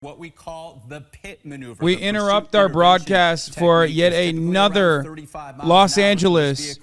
what we call the pit maneuver. We interrupt our broadcast for yet another Los Angeles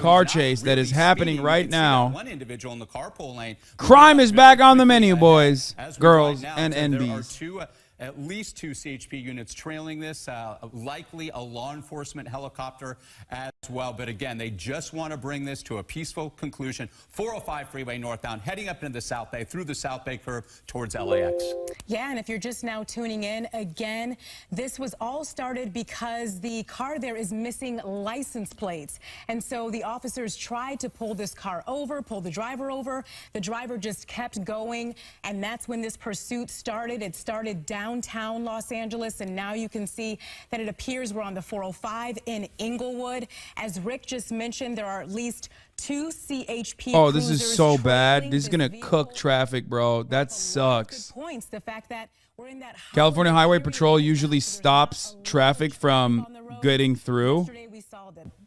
car chase that is happening right now. One individual in the carpool lane. Crime is back on the menu, boys, girls, and NBs. There are at least two CHP units trailing this, likely a law enforcement helicopter as well. But again, they just want to bring this to a peaceful conclusion. 405 freeway northbound, heading up into the South Bay, through the South Bay curve towards LAX. Yeah, and if you're just now tuning in, again, this was all started because the car there is missing license plates. And so the officers tried to pull this car over, pull the driver over. The driver just kept going, and that's when this pursuit started. It started downtown Los Angeles, and now you can see that it appears we're on the 405 in Inglewood. As Rick just mentioned, there are at least two CHP Oh, this is so bad. This is going to cook traffic, bro. That sucks. Points, the fact that we're in that California Highway Patrol usually stops traffic from getting through.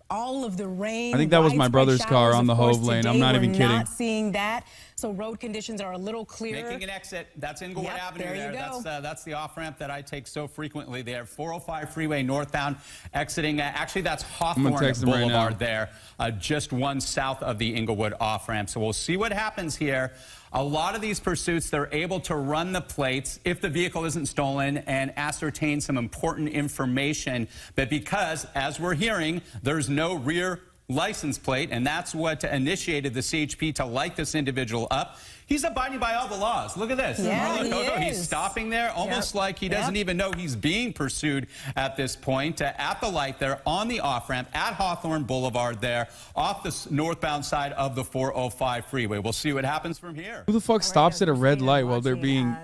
All of the rain. I think that was my brother's car on the Hove lane. I'm not even kidding. Not seeing that. So road conditions are a little clearer. Making an exit. That's Inglewood Avenue there. You go. That's the off-ramp that I take so frequently there. 405 freeway northbound exiting. Actually, that's Hawthorne Boulevard there, just one south of the Inglewood off-ramp. So we'll see what happens here. A lot of these pursuits, they're able to run the plates if the vehicle isn't stolen and ascertain some important information. But because, as we're hearing, there's no rear license plate, and that's what initiated the CHP to light this individual up. He's abiding by all the laws. Look at this. Yeah, he's stopping there almost like he doesn't even know he's being pursued at this point. At the light there on the off-ramp at Hawthorne Boulevard there off the northbound side of the 405 freeway. We'll see what happens from here. Who the fuck stops at a red light while they're being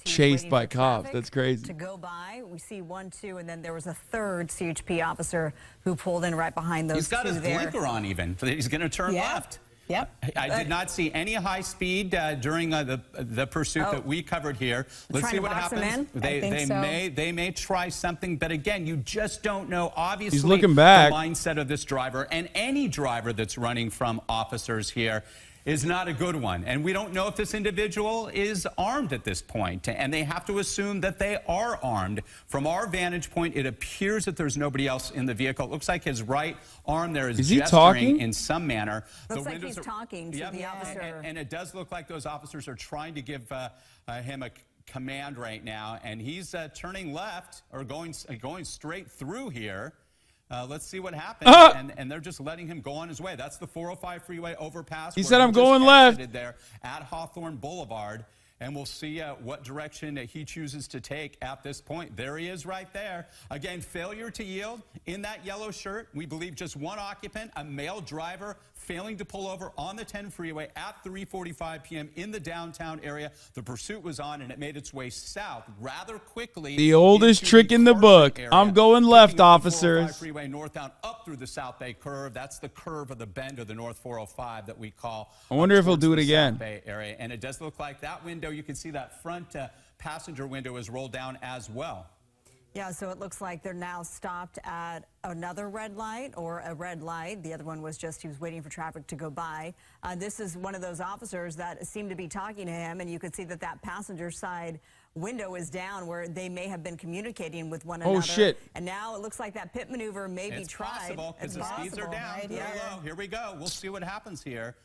chased by cops? That's crazy. To go by, we see 1, 2, and then there was a third CHP officer who pulled in right behind those two there. He's got his blinker on even. He's going to turn left. Yep. I did not see any high speed during the pursuit that we covered here. Let's see what happens. They may try something, but again, you just don't know. Obviously, he's looking back. The mindset of this driver and any driver that's running from officers here is not a good one. And we don't know if this individual is armed at this point, and they have to assume that they are armed. From our vantage point, it appears that there's nobody else in the vehicle. It looks like his right arm there is gesturing talking? in some manner. Looks like he's talking to the officer. And it does look like those officers are trying to give him a command right now, and he's turning left or going straight through here. Let's see what happens. And they're just letting him go on his way. That's the 405 freeway overpass. He said, I'm going left. There at Hawthorne Boulevard. And we'll see what direction he chooses to take at this point. There he is right there. Again, failure to yield in that yellow shirt. We believe just one occupant, a male driver, failing to pull over on the 10 freeway at 3:45 p.m. in the downtown area. The pursuit was on, and it made its way south rather quickly. The oldest trick in the book. I'm going left, officers. Freeway northbound up through the South Bay curve. That's the curve of the bend of the North 405 that we call. I wonder if he'll do it again. South Bay area. And it does look like that window. You can see that front passenger window is rolled down as well. Yeah, so it looks like they're now stopped at another red light or a red light. The other one was just he was waiting for traffic to go by. This is one of those officers that seemed to be talking to him, and you could see that that passenger side window is down where they may have been communicating with one another. Oh, shit. And now it looks like that pit maneuver may be tried. It's possible because the speeds are down. Right? Low. Here we go. We'll see what happens here.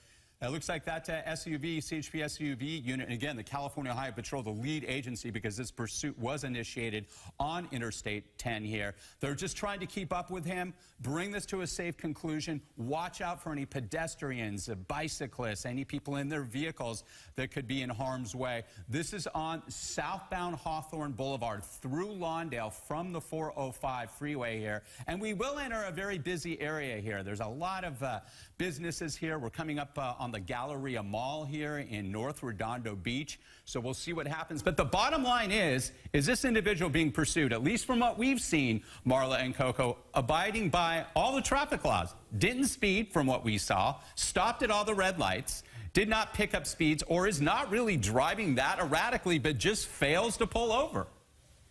It looks like that SUV, CHP SUV unit, and again, the California Highway Patrol, the lead agency, because this pursuit was initiated on Interstate 10 here. They're just trying to keep up with him, bring this to a safe conclusion, watch out for any pedestrians, bicyclists, any people in their vehicles that could be in harm's way. This is on southbound Hawthorne Boulevard through Lawndale from the 405 freeway here. And we will enter a very busy area here. There's a lot of businesses here. We're coming up on the Galleria Mall here in North Redondo Beach. So we'll see what happens. But the bottom line is this individual being pursued, at least from what we've seen, Marla and Coco, abiding by all the traffic laws. Didn't speed from what we saw, stopped at all the red lights, did not pick up speeds, or is not really driving that erratically, but just fails to pull over.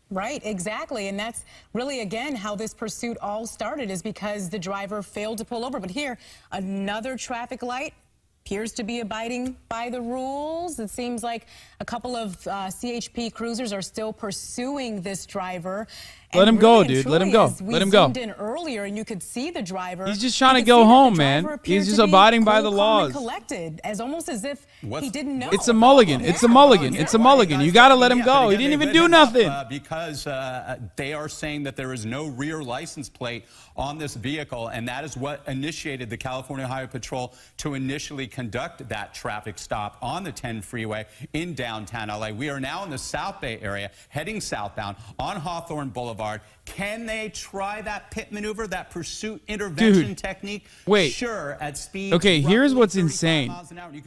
Right, exactly. And that's really, again, how this pursuit all started, is because the driver failed to pull over. But here, another traffic light appears to be abiding by the rules. It seems like a couple of CHP cruisers are still pursuing this driver. Let him go, dude. Let him go. Let him go. We zoomed in earlier, and you could see the driver. He's just trying to go home, man. He's just abiding by the laws. Collected, as almost as if he didn't know. It's a mulligan. It's a mulligan. It's a mulligan. You got to let him go. He didn't even do nothing. Because they are saying that there is no rear license plate on this vehicle, and that is what initiated the California Highway Patrol to initially conduct that traffic stop on the 10 freeway in downtown LA. We are now in the South Bay area, heading southbound on Hawthorne Boulevard. Can they try that pit maneuver, that pursuit intervention technique? Wait. Sure, at speed. Okay, here's what's insane.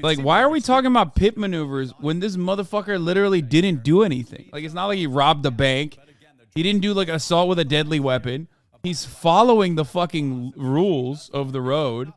Like, why are we talking about pit maneuvers when this motherfucker literally didn't do anything? Like, it's not like he robbed a bank. He didn't do, like, assault with a deadly weapon. He's following the fucking rules of the road.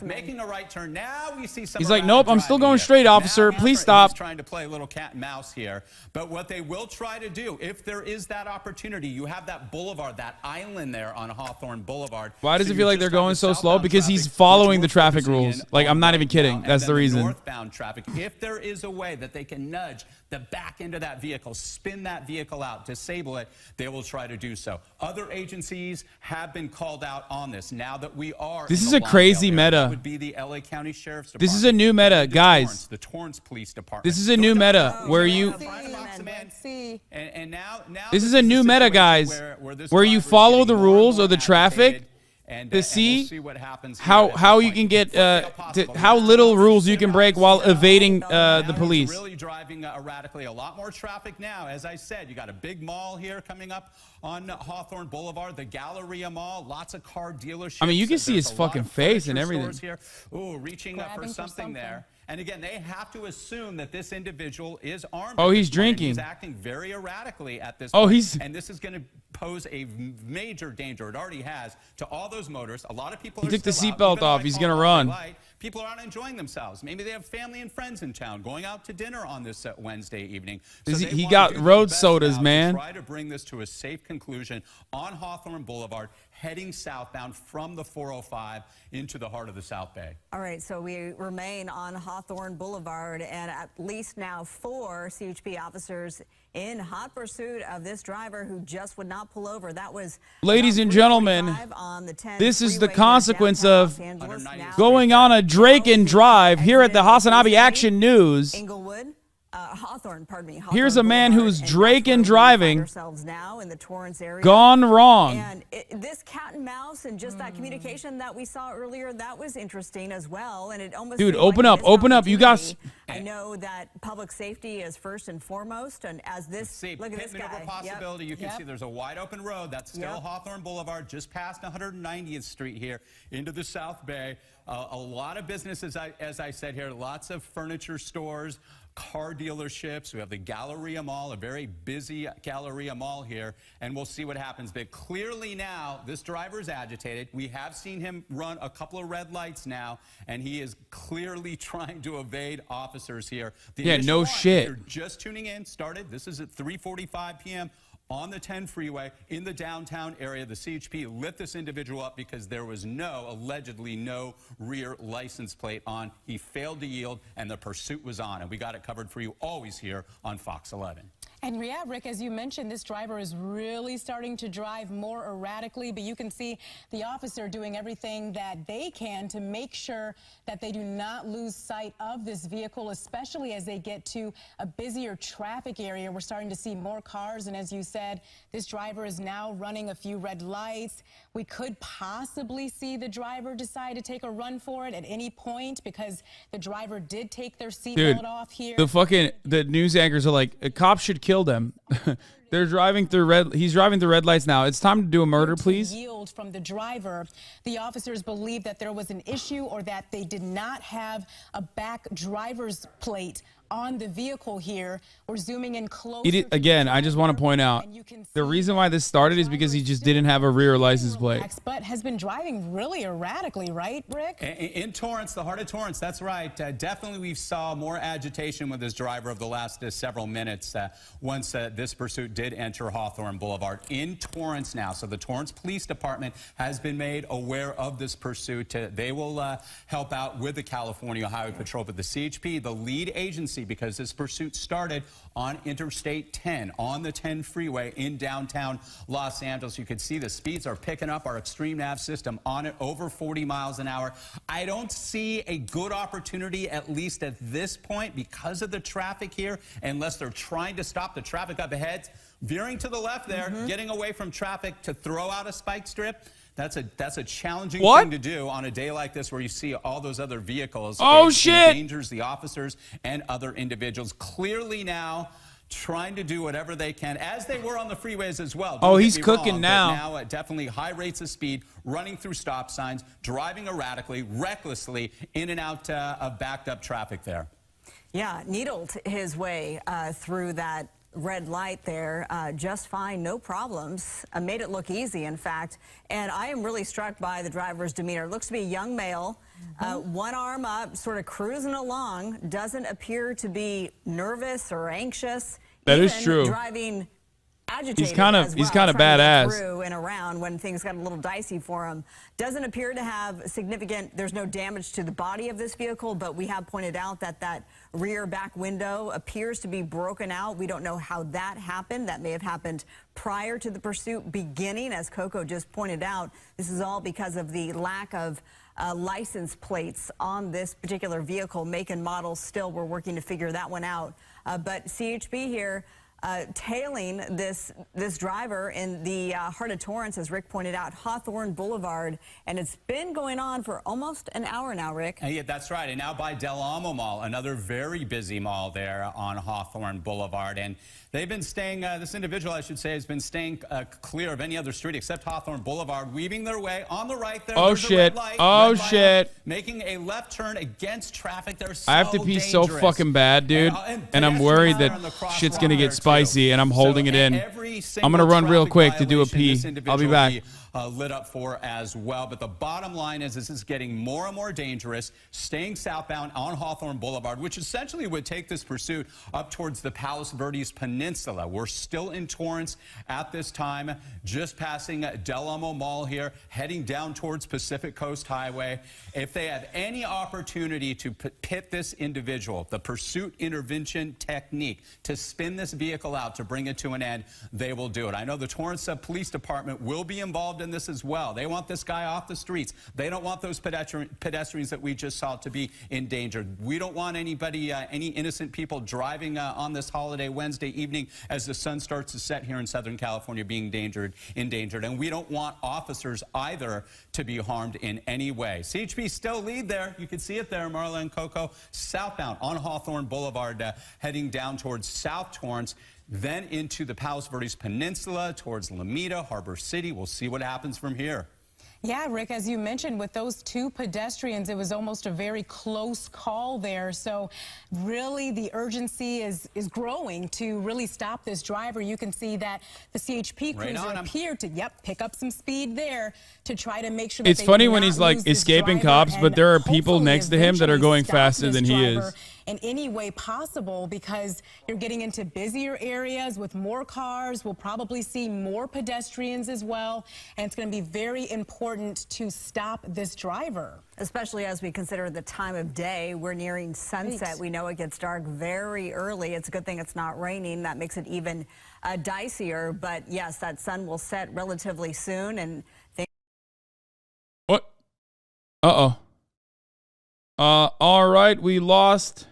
Making a right turn. Now we see some. He's like, nope, I'm still going straight, officer. Please stop. He's trying to play a little cat and mouse here. But what they will try to do, if there is that opportunity, you have that boulevard, that island there on Hawthorne Boulevard. Why does it feel like they're going so slow? Because he's following the traffic rules. Like, I'm not even kidding. That's the reason. Northbound traffic. If there is a way that they can nudge the back end of that vehicle, spin that vehicle out, disable it, they will try to do so. Other agencies have been called out on this. Now that we are, this is a crazy meta. Would be the LA County Sheriff's Department. This is a new meta, guys. The Torrance Police Department. This is a new meta where you. And now this is a new meta, guys, where you follow the rules of the traffic to see what happens how you can get how little rules you can break while evading the police. Really driving erratically. A lot more traffic now. As I said, you got a big mall here coming up on Hawthorne Boulevard, the Galleria Mall. Lots of car dealerships. I mean, you can see his fucking face and everything. Here. Ooh, reaching up for something there. And again, they have to assume that this individual is armed. Oh, he's drinking. He's acting very erratically at this point. And this is going to pose a major danger. It already has to all those motorists. A lot of people took the seatbelt off. He's going to run. People aren't enjoying themselves. Maybe they have family and friends in town going out to dinner on this Wednesday evening. So he got road sodas, man. Try to bring this to a safe conclusion on Hawthorne Boulevard, heading southbound from the 405 into the heart of the South Bay. All right, so we remain on Hawthorne Boulevard, and at least now 4 CHP officers in hot pursuit of this driver who just would not pull over. That was, ladies and gentlemen, this is the consequence of going on a Drake and drive here at the HasanAbi Action News. Inglewood. Hawthorne, pardon me. Here's a man who's Drake and driving, now in the Torrance area. gone wrong. And this cat and mouse and just that communication that we saw earlier, that was interesting as well. And it almost, dude, open up, open up. You guys. I know that public safety is first and foremost, and as this, look at this guy. Possibility. You can see there's a wide open road. That's still Hawthorne Boulevard, just past 190th Street here into the South Bay. A lot of businesses, as I said here, lots of furniture stores, car dealerships. We have the Galleria Mall, a very busy Galleria Mall here, and we'll see what happens. But clearly now, this driver is agitated. We have seen him run a couple of red lights now, and he is clearly trying to evade officers here. Yeah, no shit. You're just tuning in, started. This is at 3:45 p.m. on the 10 freeway in the downtown area. The CHP lit this individual up because there was allegedly no rear license plate on. He failed to yield, and the pursuit was on. And we got it covered for you always here on Fox 11. And yeah, Rick, as you mentioned, this driver is really starting to drive more erratically, but you can see the officer doing everything that they can to make sure that they do not lose sight of this vehicle, especially as they get to a busier traffic area. We're starting to see more cars, and as you said, this driver is now running a few red lights. We could possibly see the driver decide to take a run for it at any point because the driver did take their seatbelt off here. The news anchors are like, a cop should kill them. They're driving through he's driving through red lights now. It's time to do a murder, please. Yield from the driver. The officers believe that there was an issue or that they did not have a back driver's plate on the vehicle here. We're zooming in close. Again, I just want to point out, the reason why this started is because he just didn't have a rear license plate. But has been driving really erratically, right, Rick? In Torrance, the heart of Torrance, that's right. Definitely we saw more agitation with this driver over the last several minutes once this pursuit did enter Hawthorne Boulevard in Torrance now. So the Torrance Police Department has been made aware of this pursuit. They will help out with the California Highway Patrol, but the CHP, the lead agency, because this pursuit started on Interstate 10, on the 10 freeway in downtown Los Angeles. You can see the speeds are picking up. Our Extreme Nav system on it, over 40 miles an hour. I don't see a good opportunity, at least at this point, because of the traffic here, unless they're trying to stop the traffic up ahead. Veering to the left there, getting away from traffic to throw out a spike strip. That's a challenging thing to do on a day like this where you see all those other vehicles. Oh, it shit. endangers the officers and other individuals. Clearly now trying to do whatever they can, as they were on the freeways as well. Oh, he's cooking now. Now definitely high rates of speed, running through stop signs, driving erratically, recklessly, in and out of backed up traffic there. Yeah, needled his way through that red light there just fine, no problems. Made it look easy, in fact. And I am really struck by the driver's demeanor. Looks to be a young male, one arm up, sort of cruising along, doesn't appear to be nervous or anxious. That is true. Driving agitated. He's kind of badass. Through and around when things got a little dicey for him. Doesn't appear to have significant. There's no damage to the body of this vehicle, but we have pointed out that that rear back window appears to be broken out. We don't know how that happened. That may have happened prior to the pursuit beginning, as Coco just pointed out. This is all because of the lack of license plates on this particular vehicle. Make and model, still we're working to figure that one out. But CHP here tailing this driver in the heart of Torrance, as Rick pointed out, Hawthorne Boulevard, and it's been going on for almost an hour now, Rick. Yeah, that's right. And now by Del Amo Mall, another very busy mall there on Hawthorne Boulevard. And they've been staying, this individual, I should say, has been staying clear of any other street except Hawthorne Boulevard, weaving their way on the right there. Oh, shit. Oh, shit. Making a left turn against traffic. They're so I have to pee dangerous. so fucking bad, dude. And I'm worried that shit's going to get spicy, and I'm holding it in. I'm going to run real quick to do a pee. I'll be back. Lit up for as well. But the bottom line is this is getting more and more dangerous, staying southbound on Hawthorne Boulevard, which essentially would take this pursuit up towards the Palos Verdes Peninsula. We're still in Torrance at this time, just passing Del Amo Mall here, heading down towards Pacific Coast Highway. If they have any opportunity to pit this individual, the pursuit intervention technique, to spin this vehicle out, to bring it to an end, they will do it. I know the Torrance Police Department will be involved in this as well. They want this guy off the streets. They don't want those pedestrians that we just saw to be endangered. We don't want anybody, any innocent people driving on this holiday Wednesday evening as the sun starts to set here in Southern California being endangered. And we don't want officers either to be harmed in any way. CHP still lead there. You can see it there, Marla and Coco. Southbound on Hawthorne Boulevard, heading down towards South Torrance, then into the Palos Verdes Peninsula, towards Lomita, Harbor City. We'll see what happens from here. Yeah, Rick, as you mentioned, with those two pedestrians, it was almost a very close call there. So really the urgency is growing to really stop this driver. You can see that the CHP cruiser appeared to, pick up some speed there to try to make sure that it's funny when he's like escaping cops, but there are people next to him that are going faster than he is. In any way possible, because you're getting into busier areas with more cars. We'll probably see more pedestrians as well, and it's going to be very important to stop this driver. Especially as we consider the time of day. We're nearing sunset. We know it gets dark very early. It's a good thing it's not raining. That makes it even dicier. But yes, that sun will set relatively soon. And what? Uh-oh. All right, we lost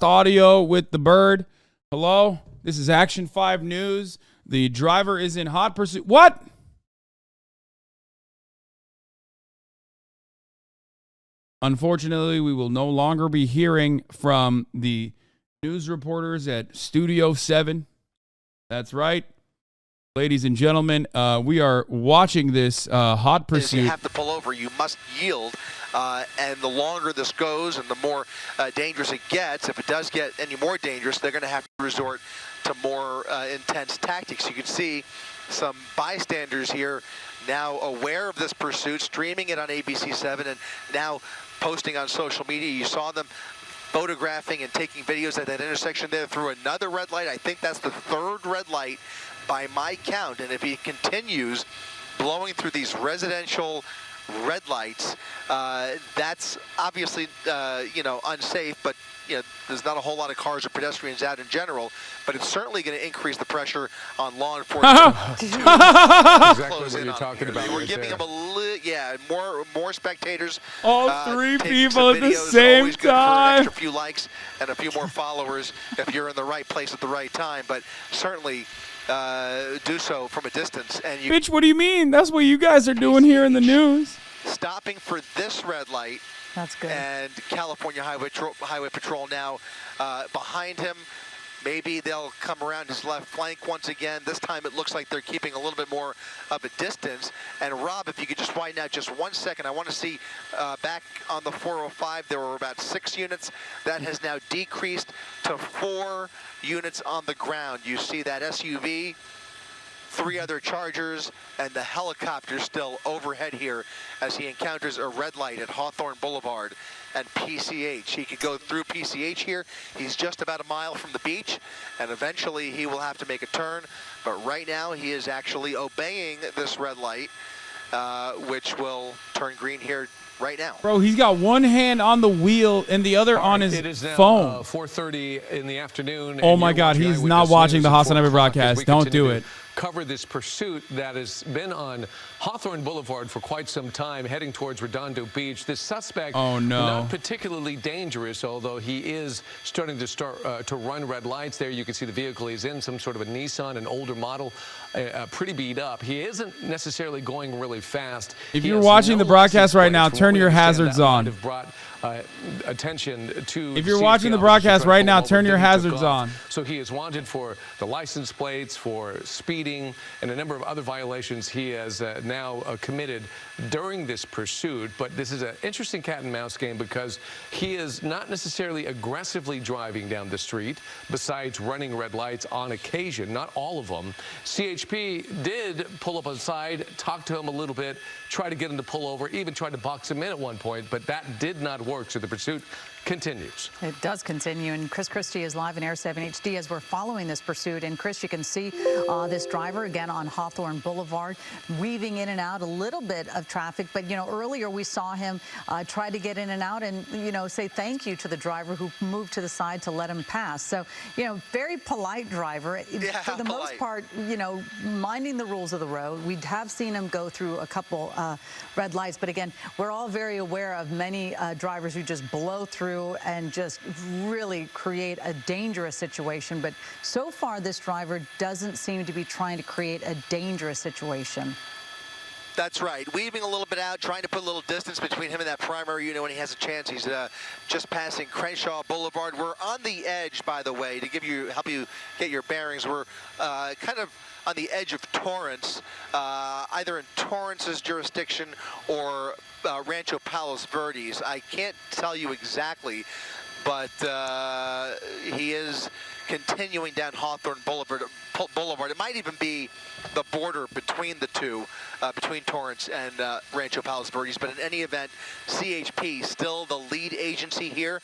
audio with the bird. Hello? This is Action 5 News. The driver is in hot pursuit. What? Unfortunately, we will no longer be hearing from the news reporters at Studio 7. That's right. Ladies and gentlemen, we are watching this hot pursuit. You have to pull over. You must yield. And the longer this goes and the more dangerous it gets, if it does get any more dangerous, they're going to have to resort to more intense tactics. You can see some bystanders here now aware of this pursuit, streaming it on ABC7 and now posting on social media. You saw them photographing and taking videos at that intersection there through another red light. I think that's the third red light by my count. And if he continues blowing through these residential red lights, that's obviously, unsafe, but, there's not a whole lot of cars or pedestrians out in general, but it's certainly going to increase the pressure on law enforcement. Exactly what you're talking about. We're giving them more spectators. All three people at the same always good time. For an extra few likes and a few more followers if you're in the right place at the right time, but certainly do so from a distance. And Bitch, what do you mean? That's what you guys are doing here in the news. Stopping for this red light. That's good. And California Highway Patrol now behind him. Maybe they'll come around his left flank once again. This time it looks like they're keeping a little bit more of a distance. And Rob, if you could just widen out just 1 second, I want to see back on the 405, there were about 6 units. That has now decreased to 4 units on the ground. You see that SUV, 3 other Chargers, and the helicopter still overhead here as he encounters a red light at Hawthorne Boulevard and PCH. He could go through PCH here. He's just about a mile from the beach, and eventually he will have to make a turn. But right now he is actually obeying this red light, which will turn green here right now. Bro, he's got one hand on the wheel and the other on his It is now, phone. 4:30 in the afternoon. Oh my God, he's not watching the HasanAbi broadcast. Don't do it. Cover this pursuit that has been on Hawthorne Boulevard for quite some time, heading towards Redondo Beach. This suspect, not particularly dangerous, although he is starting to run red lights there. You can see the vehicle he's in, some sort of a Nissan, an older model, pretty beat up. He isn't necessarily going really fast. If you're watching the broadcast right now, turn your hazards on. Attention to. If you're watching the broadcast right now, turn your hazards on. So he is wanted for the license plates, for speeding, and a number of other violations he has now committed during this pursuit. But this is an interesting cat and mouse game because he is not necessarily aggressively driving down the street, besides running red lights on occasion, not all of them. CHP did pull up aside, talk to him a little bit, try to get him to pull over, even tried to box him in at one point, but that did not work. So the pursuit continues. It does continue, and Chris Christie is live in Air 7 HD as we're following this pursuit. And Chris, you can see this driver again on Hawthorne Boulevard, weaving in and out a little bit of traffic. But earlier we saw him try to get in and out, and say thank you to the driver who moved to the side to let him pass. So very polite driver for the most part. Minding the rules of the road. We have seen him go through a couple red lights, but again, we're all very aware of many drivers who just blow through and just really create a dangerous situation. But so far, this driver doesn't seem to be trying to create a dangerous situation. That's right. Weaving a little bit out, trying to put a little distance between him and that primary unit when he has a chance. He's just passing Crenshaw Boulevard. We're on the edge, by the way, to help you get your bearings. We're kind of on the edge of Torrance, either in Torrance's jurisdiction or Rancho Palos Verdes. I can't tell you exactly, but he is continuing down Hawthorne Boulevard. It might even be the border between the two, between Torrance and Rancho Palos Verdes. But in any event, CHP still the lead agency here.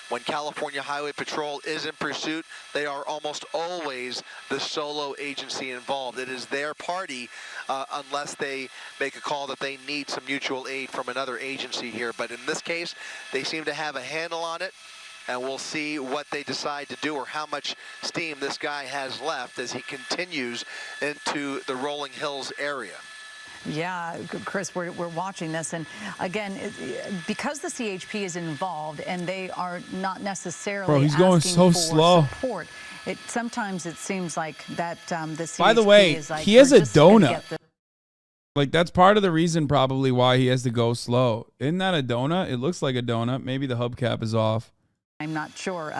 When California Highway Patrol is in pursuit, they are almost always the solo agency involved. It is their party unless they make a call that they need some mutual aid from another agency here. But in this case, they seem to have a handle on it, and we'll see what they decide to do or how much steam this guy has left as he continues into the Rolling Hills area. Yeah, Chris, we're watching this. And again, because the CHP is involved and they are not necessarily he's going so slow. Support, sometimes it seems like that the CHP By the way, is like, he has a donut. Like, that's part of the reason probably why he has to go slow. Isn't that a donut? It looks like a donut. Maybe the hubcap is off. I'm not sure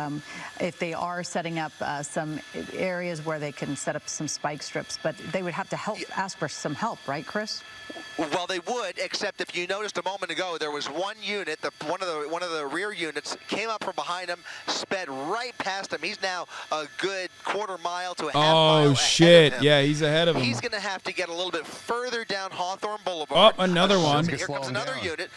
if they are setting up some areas where they can set up some spike strips, but they would have to ask for some help, right, Chris? Well, they would, except if you noticed a moment ago, there was one unit, one of the rear units came up from behind him, sped right past him. He's now a good quarter mile to a half mile Oh, shit. ahead of him. Yeah, he's ahead of him. He's going to have to get a little bit further down Hawthorne Boulevard. Oh, another one. Here comes another unit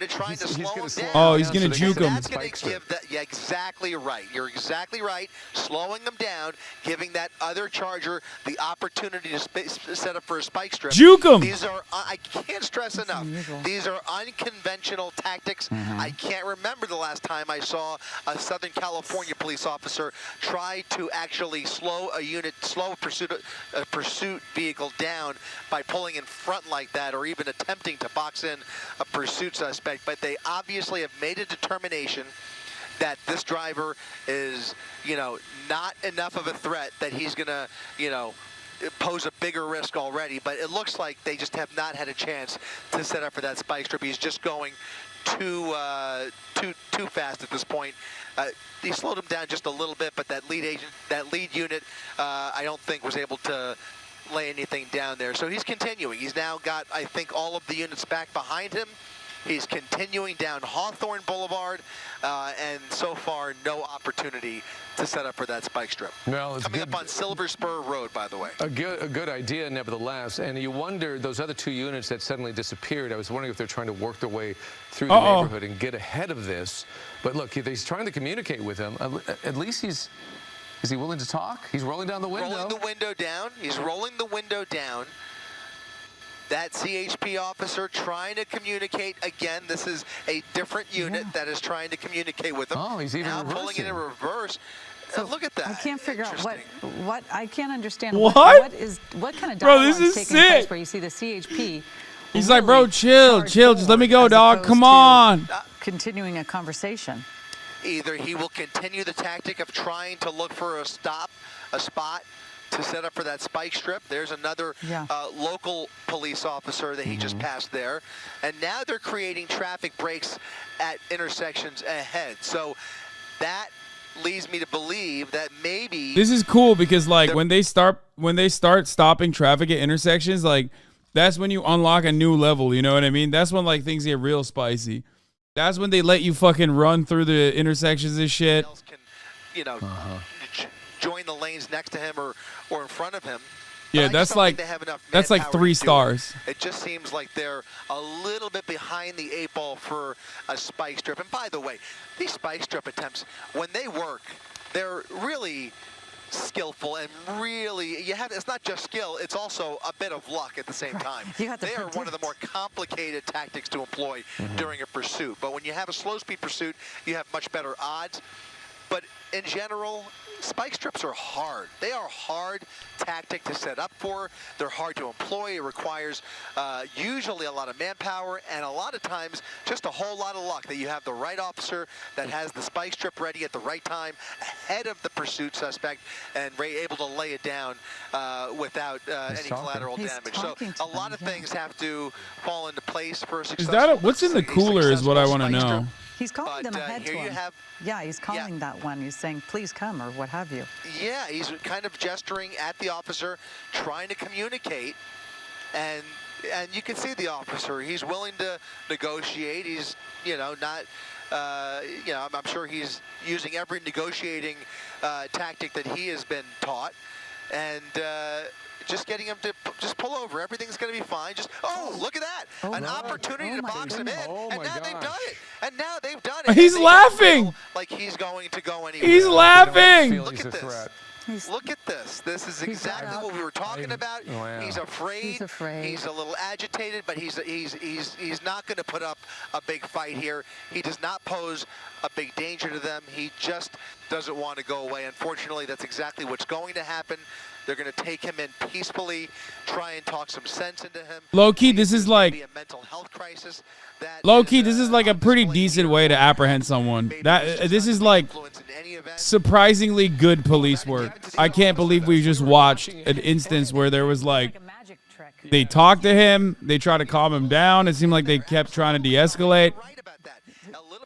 trying to slow him down. Oh, he's going to juke him. That's going to give that, yeah, exactly right. You're exactly right. Slowing them down, giving that other charger the opportunity to set up for a spike strip. Juke him. These are, I can't stress enough, these are unconventional tactics. I can't remember the last time I saw a Southern California police officer try to actually slow a pursuit vehicle down by pulling in front like that, or even attempting to box in a pursuit suspect. But they obviously have made a determination that this driver is, not enough of a threat that he's gonna, pose a bigger risk already. But it looks like they just have not had a chance to set up for that spike strip. He's just going too fast at this point. He slowed him down just a little bit, but that lead unit, I don't think was able to lay anything down there. So he's continuing. He's now got, I think, all of the units back behind him. He's continuing down Hawthorne Boulevard, and so far, no opportunity to set up for that spike strip. Well, it's coming up on Silver Spur Road, by the way. A good idea, nevertheless. And you wonder, those other two units that suddenly disappeared, I was wondering if they're trying to work their way through the neighborhood and get ahead of this. But look, he's trying to communicate with him. At least is he willing to talk? He's rolling down the window. Rolling the window down. He's rolling the window down. That CHP officer trying to communicate. Again, this is a different unit that is trying to communicate with him. Oh, he's even now pulling it in reverse. So look at that. I can't figure out what I can't understand. What kind of bro, dialogue this is is taking place sick. where you see the CHP. He's like, bro, chill, just let me go, dog. Come on. Continuing a conversation. Either he will continue the tactic of trying to look for a spot to set up for that spike strip. There's another local police officer that he just passed there. And now they're creating traffic breaks at intersections ahead. So that leads me to believe that maybe this is cool because like when they start stopping traffic at intersections, like that's when you unlock a new level, you know what I mean? That's when like things get real spicy. That's when they let you fucking run through the intersections and shit. Can, join the lanes next to him or in front of him. Yeah, that's like 3 stars. It just seems like they're a little bit behind the 8 ball for a spike strip. And by the way, these spike strip attempts, when they work, they're really skillful and really it's not just skill, it's also a bit of luck at the same time. They are one of the more complicated tactics to employ during a pursuit. But when you have a slow speed pursuit, you have much better odds. But in general, spike strips are hard. They are a hard tactic to set up for. They're hard to employ. It requires usually a lot of manpower and a lot of times just a whole lot of luck that you have the right officer that has the spike strip ready at the right time ahead of the pursuit suspect and able to lay it down without any collateral damage. So a lot of things have to fall into place for a successful. What's in the cooler is what I want to know. He's calling them ahead to him. Yeah, he's calling that one. He's saying, please come, or what have you. Yeah, he's kind of gesturing at the officer, trying to communicate. And you can see the officer. He's willing to negotiate. He's, not, I'm sure he's using every negotiating tactic that he has been taught. And just getting him to just pull over. Everything's going to be fine. Just, look at that. An opportunity to box him in. And now they've done it. And now they've done it. He's laughing. Like he's going to go anywhere. He's laughing. Look at this. Look at this. This is exactly what we were talking about. Wow. He's afraid. He's a little agitated, but he's not going to put up a big fight here. He does not pose a big danger to them. He just doesn't want to go away. Unfortunately, that's exactly what's going to happen. They're going to take him in peacefully, try and talk some sense into him. Low-key, this is like a mental health crisis. Low-key, this is like a pretty decent way to apprehend someone. This is like surprisingly good police work. I can't believe we just watched an instance where there was like they talked to him, they tried to calm him down. It seemed like they kept trying to de-escalate.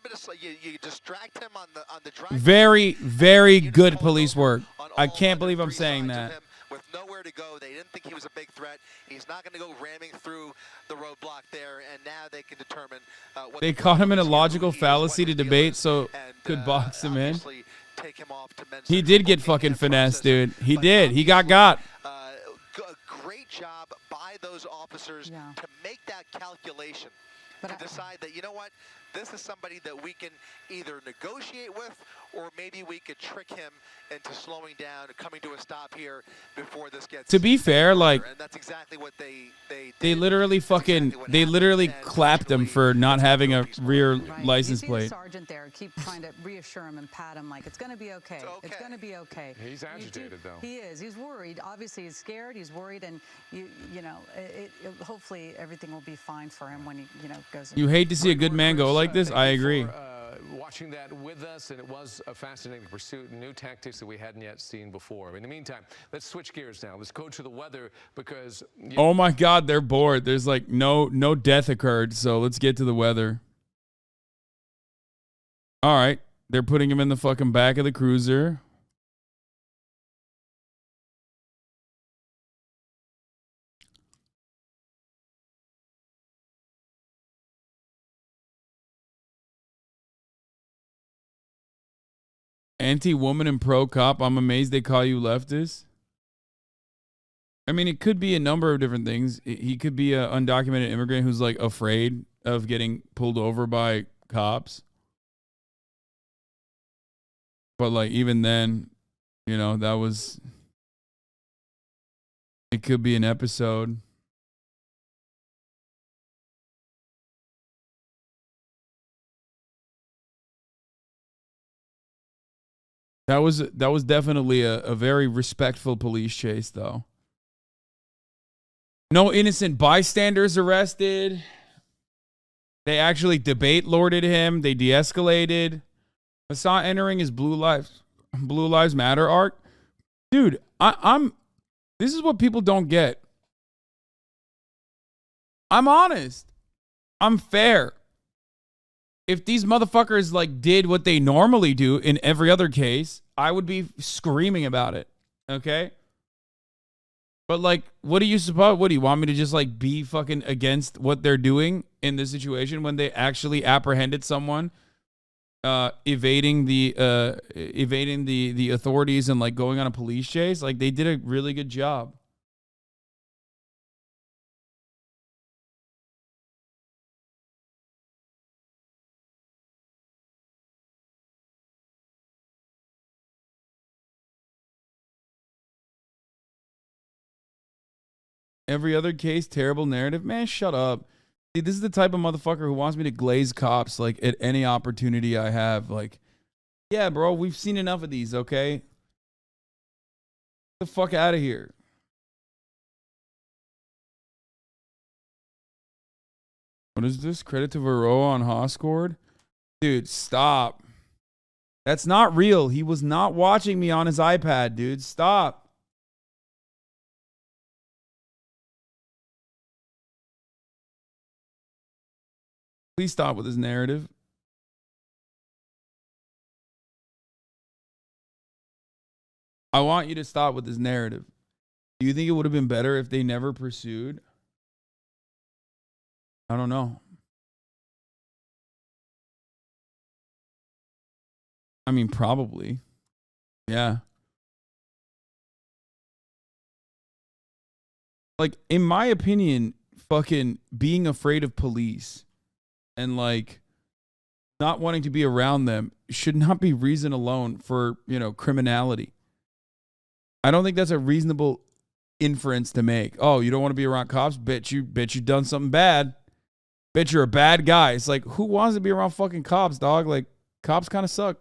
bit of you distract him on the drive. Very, very good police work. I can't believe I'm saying that. With nowhere to go, they didn't think he was a big threat. He's not going to go ramming through the roadblock there, and now they can determine what They caught him in a logical fallacy to debate, so could box him in. Take him off to He did get fucking finessed, dude. He did. He got. Great job by those officers to make that calculation, to decide that, you know what, this is somebody that we can either negotiate with, or maybe we could trick him into slowing down, coming to a stop here before this gets. To be fair, like, and that's exactly what they literally clapped him for not having a rear license you see plate. The sergeant there keep trying to reassure him and pat him like it's going to be okay. It's going to be okay. He's agitated though. He is. He's worried. Obviously, he's scared. He's worried, and hopefully everything will be fine for him when he goes. You hate to see a good man go like this. I agree. Watching that with us, and it was a fascinating pursuit, new tactics that we hadn't yet seen before. In the meantime, let's switch gears now. Let's go to the weather because. Oh my God, they're bored. There's like no death occurred, so let's get to the weather. All right, they're putting him in the fucking back of the cruiser. Anti-woman and pro-cop. I'm amazed they call you leftist. I mean, it could be a number of different things. He could be an undocumented immigrant who's like afraid of getting pulled over by cops. But like even then, that was. It could be an episode. That was definitely a very respectful police chase, though. No innocent bystanders arrested. They actually debate lorded him. They de-escalated. Hasan entering his Blue Lives Matter arc. Dude, this is what people don't get. I'm honest. I'm fair. If these motherfuckers like did what they normally do in every other case, I would be screaming about it. Okay? But like, what do you suppose? What do you want me to just like be fucking against what they're doing in this situation when they actually apprehended someone evading the authorities and like going on a police chase? Like they did a really good job. Every other case, terrible narrative. Man, shut up. See, this is the type of motherfucker who wants me to glaze cops like at any opportunity I have. Like, yeah, bro, we've seen enough of these, okay? Get the fuck out of here. What is this? Credit to Varroa on Hoscord? Dude, stop. That's not real. He was not watching me on his iPad, dude. Stop. Please stop with his narrative. I want you to stop with this narrative. Do you think it would have been better if they never pursued? I don't know. I mean, probably. Yeah. Like, in my opinion, fucking being afraid of police and like not wanting to be around them should not be reason alone for, criminality. I don't think that's a reasonable inference to make. Oh, you don't want to be around cops? Bet you done something bad. Bet you're a bad guy. It's like, who wants to be around fucking cops, dog? Like, cops kind of suck.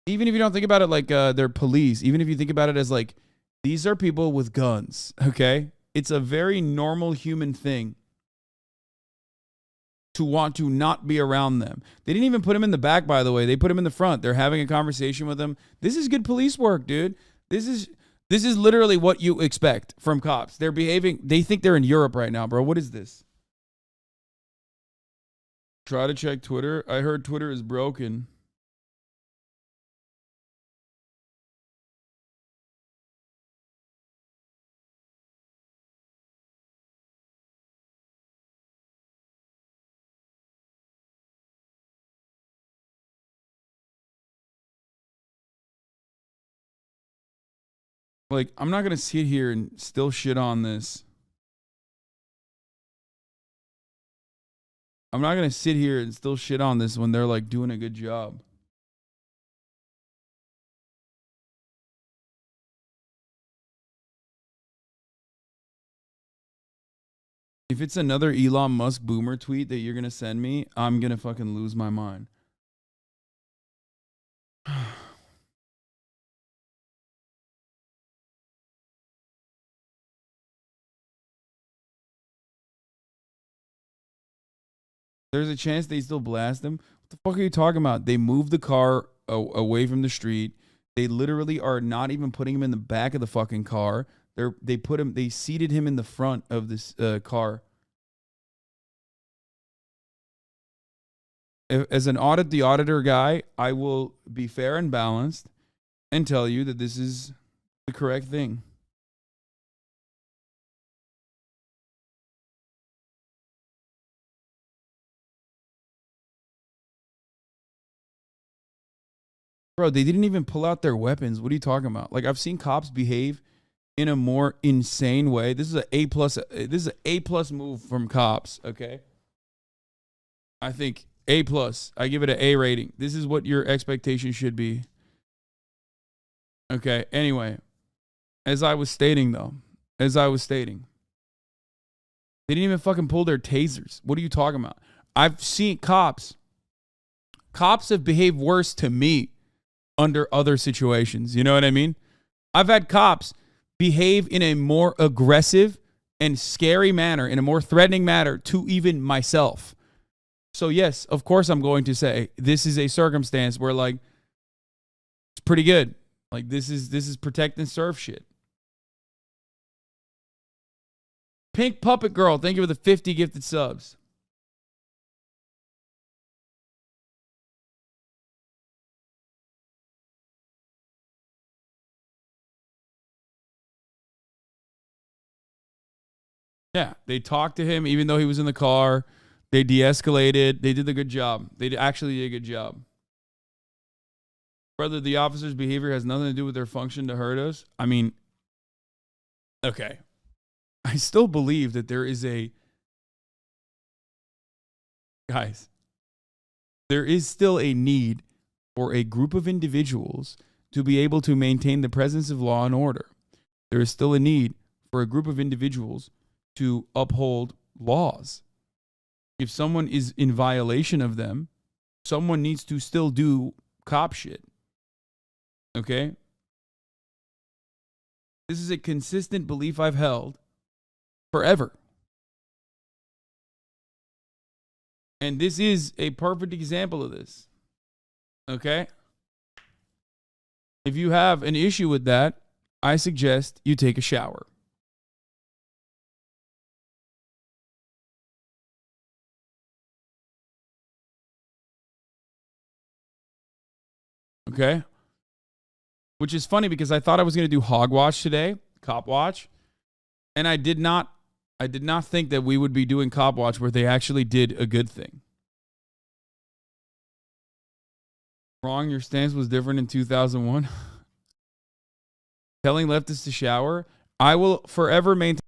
Even if you don't think about it like they're police, even if you think about it as like, these are people with guns, okay? It's a very normal human thing to want to not be around them. They didn't even put him in the back, by the way. They put him in the front. They're having a conversation with him. This is good police work, dude. This is literally what you expect from cops. They're behaving. They think they're in Europe right now, bro. What is this? Try to check Twitter. I heard Twitter is broken. Like, I'm not going to sit here and still shit on this. I'm not going to sit here and still shit on this when they're, like, doing a good job. If it's another Elon Musk boomer tweet that you're going to send me, I'm going to fucking lose my mind. There's a chance they still blast him. What the fuck are you talking about? They moved the car away from the street. They literally are not even putting him in the back of the fucking car. They seated him in the front of this car. As an audit the auditor guy, I will be fair and balanced and tell you that this is the correct thing. Bro, they didn't even pull out their weapons. What are you talking about? Like, I've seen cops behave in a more insane way. This is an A+. This is an A+ move from cops. Okay, I think A+. I give it an A rating. This is what your expectation should be. Okay. Anyway, as I was stating, they didn't even fucking pull their tasers. What are you talking about? I've seen cops have behaved worse to me under other situations. You know what I mean? I've had cops behave in a more aggressive and scary manner, in a more threatening manner to even myself. So yes, of course I'm going to say this is a circumstance where, like, it's pretty good. Like, this is protect and serve shit. Pink Puppet Girl, thank you for the 50 gifted subs. Yeah, they talked to him even though he was in the car. They de-escalated. They did a good job. They actually did a good job. Whether the officer's behavior has nothing to do with their function to hurt us, I mean, okay. I still believe that there is there is still a need for a group of individuals to be able to maintain the presence of law and order. There is still a need for a group of individuals to uphold laws. If someone is in violation of them, someone needs to still do cop shit. Okay? This is a consistent belief I've held forever. And this is a perfect example of this. Okay? If you have an issue with that, I suggest you take a shower. Okay? Which is funny because I thought I was going to do Hog Watch today, Cop Watch, and I did not think that we would be doing Cop Watch where they actually did a good thing. Wrong, your stance was different in 2001. Telling leftists to shower, I will forever maintain.